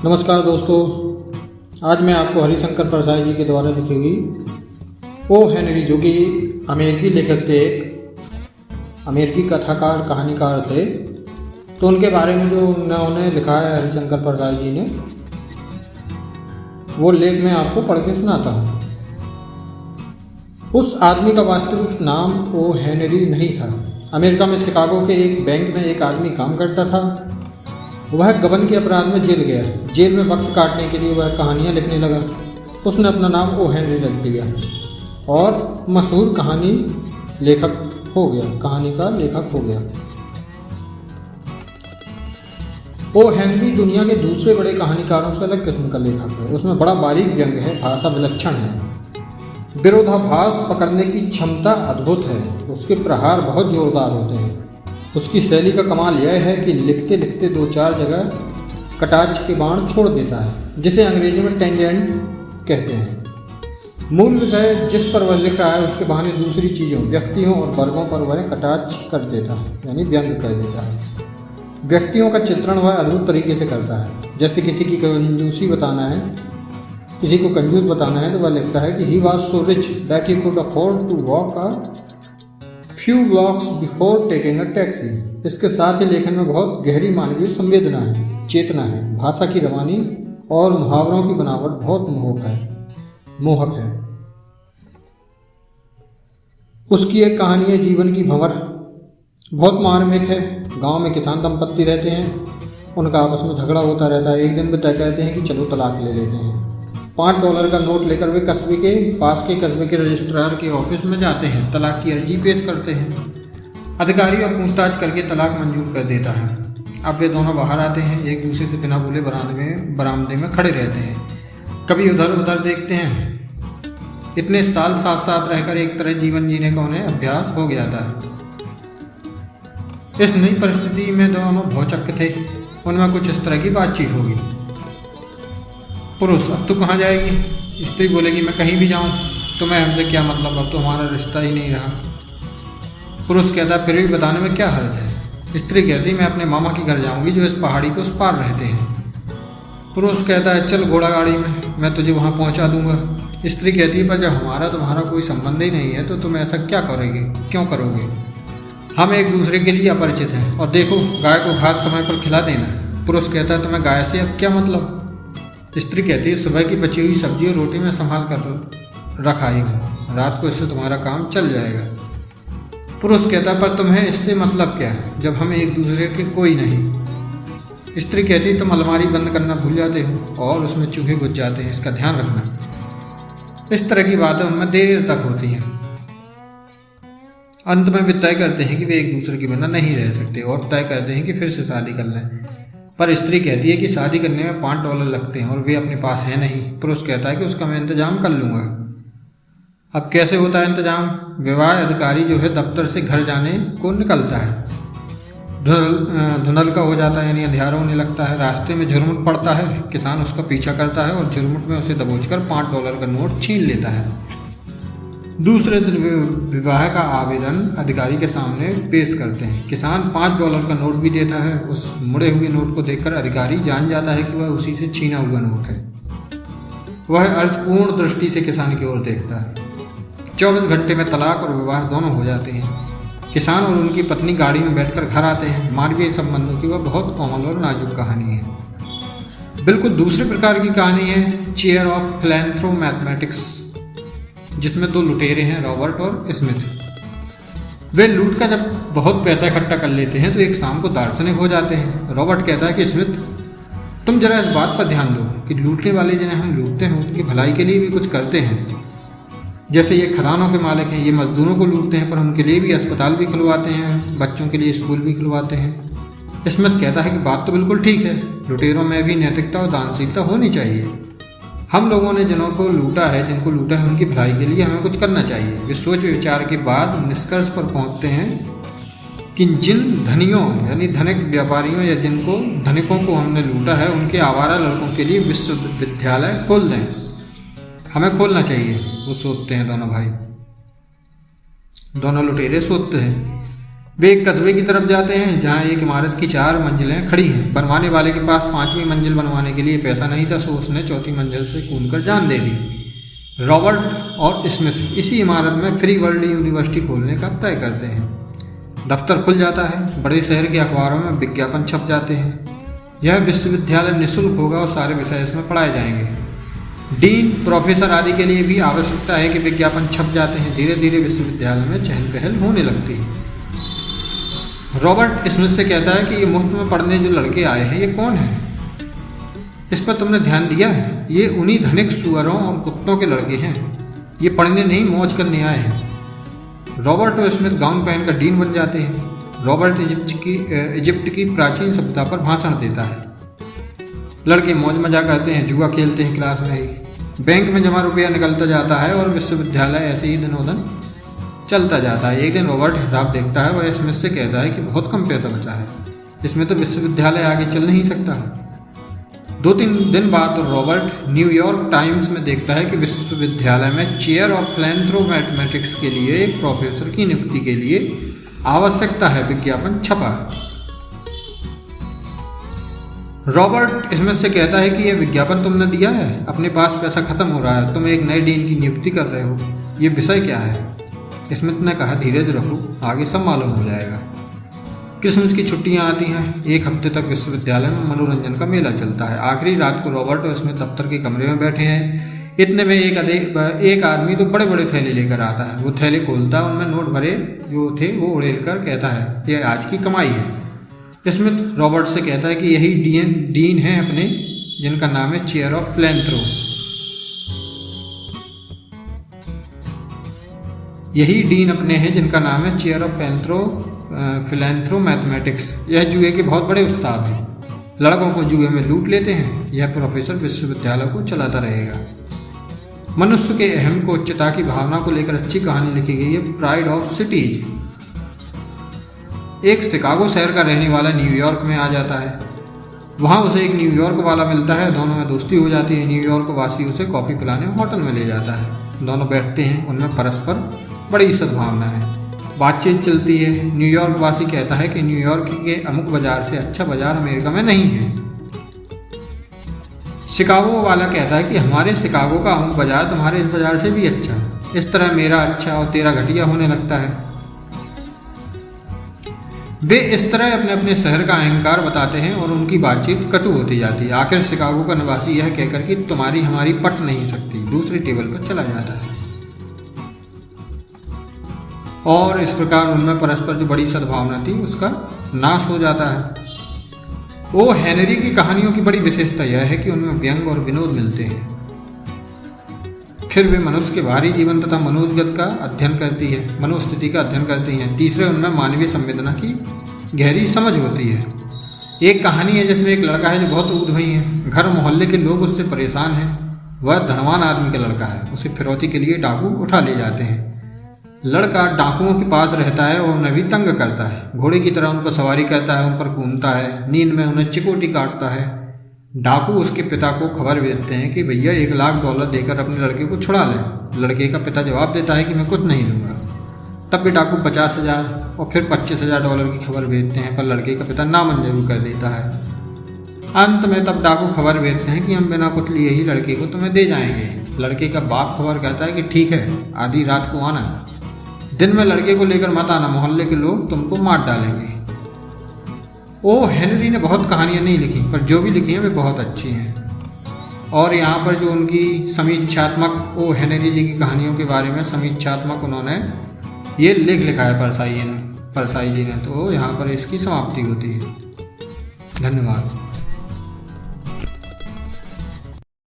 नमस्कार दोस्तों, आज मैं आपको हरिशंकर प्रसाद जी के द्वारा लिखी हुई ओ हेनरी, जो कि अमेरिकी लेखक थे, एक अमेरिकी कथाकार कहानीकार थे, तो उनके बारे में जो उन्होंने लिखा है हरिशंकर प्रसाद जी ने, वो लेख मैं आपको पढ़ के सुनाता हूँ। उस आदमी का वास्तविक नाम ओ हेनरी नहीं था। अमेरिका में शिकागो के एक बैंक में एक आदमी काम करता था। वह गबन के अपराध में जेल गया। जेल में वक्त काटने के लिए वह कहानियाँ लिखने लगा। उसने अपना नाम ओ हेनरी रख दिया और मशहूर कहानी लेखक हो गया, कहानी का लेखक हो गया। ओ हेनरी दुनिया के दूसरे बड़े कहानीकारों से अलग किस्म का लेखक है। उसमें बड़ा बारीक व्यंग है, भाषा विलक्षण है, विरोधाभास पकड़ने की क्षमता अद्भुत है। उसके प्रहार बहुत जोरदार होते हैं। उसकी शैली का कमाल यह है कि लिखते लिखते दो चार जगह कटाक्ष के बाण छोड़ देता है, जिसे अंग्रेजी में टेंजेंट कहते हैं। मूल विषय जिस पर वह लिख रहा है उसके बहाने दूसरी चीज़ों, व्यक्तियों और वर्गों पर वह कटाक्ष कर देता है, यानी व्यंग कर देता है। व्यक्तियों का चित्रण वह अद्भुत तरीके से करता है। जैसे किसी की कंजूसी बताना है, किसी को कंजूस बताना है, तो वह लिखता है कि he was so rich that he could afford to walk a few blocks before taking a taxi. इसके साथ ही लेखन में बहुत गहरी मानवीय संवेदना है, चेतना है। भाषा की रवानी और मुहावरों की बनावट बहुत मोहक है। उसकी एक कहानी है जीवन की भंवर, बहुत मार्मिक है। गांव में किसान दंपत्ति रहते हैं, उनका आपस में झगड़ा होता रहता है। एक दिन वे तय कहते हैं कि चलो तलाक ले लेते हैं। $5 का नोट लेकर वे कस्बे के पास के कस्बे के रजिस्ट्रार के ऑफिस में जाते हैं, तलाक की अर्जी पेश करते हैं। अधिकारी अब पूछताछ करके तलाक मंजूर कर देता है। अब वे दोनों बाहर आते हैं, एक दूसरे से बिना बोले बरामदे में खड़े रहते हैं, कभी उधर उधर देखते हैं। इतने साल साथ साथ रहकर एक तरह जीवन जीने का उन्हें अभ्यास हो गया था। इस नई परिस्थिति में दोनों भौचक्के थे। उनमें कुछ इस तरह की बातचीत होगी। पुरुष: अब तू कहाँ जाएगी? स्त्री बोलेगी, मैं कहीं भी जाऊँ, तुम्हें हमसे क्या मतलब, अब तो हमारा रिश्ता ही नहीं रहा। पुरुष कहता, फिर भी बताने में क्या हर्ज है? स्त्री कहती, मैं अपने मामा के घर जाऊँगी जो इस पहाड़ी के उस पार रहते हैं। पुरुष कहता है, चल घोड़ा गाड़ी में, मैं तुझे वहाँ पहुँचा दूँगा। स्त्री कहती है, पर जब हमारा तुम्हारा कोई संबंध ही नहीं है तो तुम ऐसा क्यों करोगे? हम एक दूसरे के लिए अपरिचित हैं। और देखो, गाय को घास समय पर खिला देना। पुरुष कहता है, तुम्हें गाय से अब क्या मतलब? स्त्री कहती है, सुबह की बची हुई सब्जी और रोटी में संभाल कर रखाई हूँ, रात को इससे तुम्हारा काम चल जाएगा। पुरुष कहता है, पर तुम्हें इससे मतलब क्या है जब हम एक दूसरे के कोई नहीं? स्त्री कहती है, तुम अलमारी बंद करना भूल जाते हो और उसमें चूहे घुस जाते हैं, इसका ध्यान रखना। इस तरह की बातें उनमें देर तक होती हैं। अंत में वे तय करते हैं कि वे एक दूसरे के बिना नहीं रह सकते और तय करते हैं कि फिर से शादी कर लें। पर स्त्री कहती है कि शादी करने में $5 लगते हैं और वे अपने पास है नहीं। पुरुष कहता है कि उसका मैं इंतजाम कर लूँगा। अब कैसे होता है इंतजाम? विवाह अधिकारी जो है दफ्तर से घर जाने को निकलता है। धुंधल का हो जाता है, यानी अंधियारा होने लगता है। रास्ते में झुरमुट पड़ता है। किसान उसका पीछा करता है और झुरमुट में उसे दबोचकर $5 का नोट छीन लेता है। दूसरे दिन विवाह का आवेदन अधिकारी के सामने पेश करते हैं। किसान $5 का नोट भी देता है। उस मुड़े हुए नोट को देखकर अधिकारी जान जाता है कि वह उसी से छीना हुआ नोट है। वह अर्थपूर्ण दृष्टि से किसान की ओर देखता है। 24 घंटे में तलाक और विवाह दोनों हो जाते हैं। किसान और उनकी पत्नी गाड़ी में बैठकर घर आते हैं। मानवीय संबंधों की वह बहुत कोमल और नाजुक कहानी है। बिल्कुल दूसरे प्रकार की कहानी है चेयर ऑफ फिलैंथ्रोमैथमेटिक्स, जिसमें दो लुटेरे हैं, रॉबर्ट और स्मिथ। वे लूट का जब बहुत पैसा इकट्ठा कर लेते हैं तो एक शाम को दार्शनिक हो जाते हैं। रॉबर्ट कहता है कि स्मिथ, तुम जरा इस बात पर ध्यान दो कि लूटने वाले जिन्हें हम लूटते हैं उनकी भलाई के लिए भी कुछ करते हैं। जैसे ये खदानों के मालिक हैं, ये मजदूरों को लूटते हैं पर उनके लिए भी अस्पताल भी खुलवाते हैं, बच्चों के लिए स्कूल भी खुलवाते हैं। स्मिथ कहता है कि बात तो बिल्कुल ठीक है, लुटेरों में भी नैतिकता और दानशीलता होनी चाहिए। हम लोगों ने जिनको लूटा है उनकी भलाई के लिए हमें कुछ करना चाहिए। वे सोच विचार के बाद निष्कर्ष पर पहुंचते हैं कि जिन धनियों यानी धनिक व्यापारियों या जिनको धनिकों को हमने लूटा है उनके आवारा लड़कों के लिए विश्वविद्यालय खोल दें। हमें खोलना चाहिए, वो सोचते हैं दोनों भाई। दोनों लुटेरे सोचते हैं। वे एक कस्बे की तरफ जाते हैं जहाँ एक इमारत की 4 मंजिलें खड़ी हैं। बनवाने वाले के पास 5वीं मंजिल बनवाने के लिए पैसा नहीं था, सो उसने 4थी मंजिल से कूदकर जान दे दी। रॉबर्ट और स्मिथ इसी इमारत में फ्री वर्ल्ड यूनिवर्सिटी खोलने का तय करते हैं। दफ्तर खुल जाता है, बड़े शहर के अखबारों में विज्ञापन छप जाते हैं। यह विश्वविद्यालय निःशुल्क होगा और सारे विषय इसमें पढ़ाए जाएंगे। डीन, प्रोफेसर आदि के लिए भी आवश्यकता है कि विज्ञापन छप जाते हैं। धीरे धीरे विश्वविद्यालय में चहल पहल होने लगती है। रॉबर्ट स्मिथ से कहता है कि ये मुफ्त में पढ़ने जो लड़के आए हैं ये कौन है? इस पर तुमने ध्यान दिया है? ये उन्हीं धनिक सुअरों और कुत्तों के लड़के हैं। ये पढ़ने नहीं मौज करने आए हैं। रॉबर्ट और स्मिथ गाउन पहनकर डीन बन जाते हैं। रॉबर्ट इजिप्ट की प्राचीन सभ्यता पर भाषण देता है। लड़के मौज मजा करते हैं, जुआ खेलते हैं क्लास में ही। बैंक में जमा रुपया निकलता जाता है और विश्वविद्यालय ऐसे ही दिनों दिन चलता जाता है। एक दिन रॉबर्ट हिसाब देखता है और स्मिथ से कहता है कि बहुत कम पैसा बचा है, इसमें तो विश्वविद्यालय आगे चल नहीं सकता। 2-3 दिन बाद रॉबर्ट न्यूयॉर्क टाइम्स में देखता है कि विश्वविद्यालय में चेयर ऑफ फिलैंथ्रो मैथमेटिक्स के लिए एक प्रोफेसर की नियुक्ति के लिए आवश्यकता है। विज्ञापन छपा। रॉबर्ट स्मिथ से कहता है कि यह विज्ञापन तुमने दिया है, अपने पास पैसा खत्म हो रहा है, तुम एक नए डीन की नियुक्ति कर रहे हो, ये विषय क्या है? स्मिथ ने कहा, धीरज रखो, आगे सब मालूम हो जाएगा। क्रिसमस की छुट्टियां आती हैं। एक हफ्ते तक विश्वविद्यालय में मनोरंजन का मेला चलता है। आखिरी रात को रॉबर्ट और स्मिथ दफ्तर के कमरे में बैठे हैं। इतने में एक आदमी तो बड़े बड़े थैले लेकर आता है। वो थैले खोलता है, उनमें नोट भरे जो थे वो उड़ेल कर कहता है, यह आज की कमाई है। स्मिथ रॉबर्ट से कहता है कि यही डीन है अपने, जिनका नाम है चेयर ऑफ फिलैंथ्रो। यही डीन अपने हैं जिनका नाम है चेयर ऑफ फिलैंथ्रो मैथमेटिक्स। यह जुए के बहुत बड़े उस्ताद हैं, लड़कों को जुए में लूट लेते हैं। यह प्रोफेसर विश्वविद्यालय को चलाता रहेगा। मनुष्य के अहम को, उच्चता की भावना को लेकर अच्छी कहानी लिखी गई है, प्राइड ऑफ सिटीज। एक शिकागो शहर का रहने वाला न्यूयॉर्क में आ जाता है। वहाँ उसे एक न्यूयॉर्क वाला मिलता है, दोनों में दोस्ती हो जाती है। न्यूयॉर्क वासी उसे कॉफ़ी पिलाने होटल में ले जाता है। दोनों बैठते हैं, उनमें परस्पर बड़ी सद्भावना है, बातचीत चलती है। न्यूयॉर्क वासी कहता है कि न्यूयॉर्क के अमुक बाजार से अच्छा बाजार अमेरिका में नहीं है। शिकागो वाला कहता है कि हमारे शिकागो का अमुक बाजार तुम्हारे इस बाजार से भी अच्छा है। इस तरह मेरा अच्छा और तेरा घटिया होने लगता है। वे इस तरह अपने अपने शहर का अहंकार बताते हैं और उनकी बातचीत कटु होती जाती है। आखिर शिकागो का निवासी यह कहकर कि तुम्हारी हमारी पट नहीं सकती, दूसरी टेबल पर चला जाता है। और इस प्रकार उनमें परस्पर जो बड़ी सद्भावना थी उसका नाश हो जाता है। ओ हेनरी की कहानियों की बड़ी विशेषता यह है कि उनमें व्यंग और विनोद मिलते हैं। फिर वे मनुष्य के बाहरी जीवन तथा मनोजगत का अध्ययन करती है, मनोस्थिति का अध्ययन करती हैं। तीसरे, उनमें मानवीय संवेदना की गहरी समझ होती है। एक कहानी है जिसमें एक लड़का है जो बहुत ऊधवई है। घर मोहल्ले के लोग उससे परेशान हैं। वह धनवान आदमी का लड़का है। उसे फिरौती के लिए डाकू उठा ले जाते हैं। लड़का डाकुओं के पास रहता है और उन्हें भी तंग करता है। घोड़े की तरह उन पर सवारी करता है, उन पर कूदता है, नींद में उन्हें चिकोटी काटता है। डाकू उसके पिता को खबर भेजते हैं कि भैया $1,00,000 देकर अपने लड़के को छुड़ा लें। लड़के का पिता जवाब देता है कि मैं कुछ नहीं दूंगा। तब भी डाकू 50,000 और फिर $25,000 की खबर भेजते हैं, पर लड़के का पिता नामंजूर कर देता है। अंत में तब डाकू खबर भेजते हैं कि हम बिना कुछ लिए ही लड़के को तुम्हें दे जाएंगे। लड़के का बाप खबर कहता है कि ठीक है, आधी रात को आना, दिन में लड़के को लेकर मत आना, मोहल्ले के लोग तुमको मार डालेंगे। ओ हेनरी ने बहुत कहानियाँ नहीं लिखी, पर जो भी लिखी हैं वे बहुत अच्छी हैं। और यहाँ पर जो उनकी समीक्षात्मक ओ हेनरी जी की कहानियों के बारे में समीक्षात्मक उन्होंने ये लेख लिखा है परसाई जी ने, तो यहाँ पर इसकी समाप्ति होती है। धन्यवाद।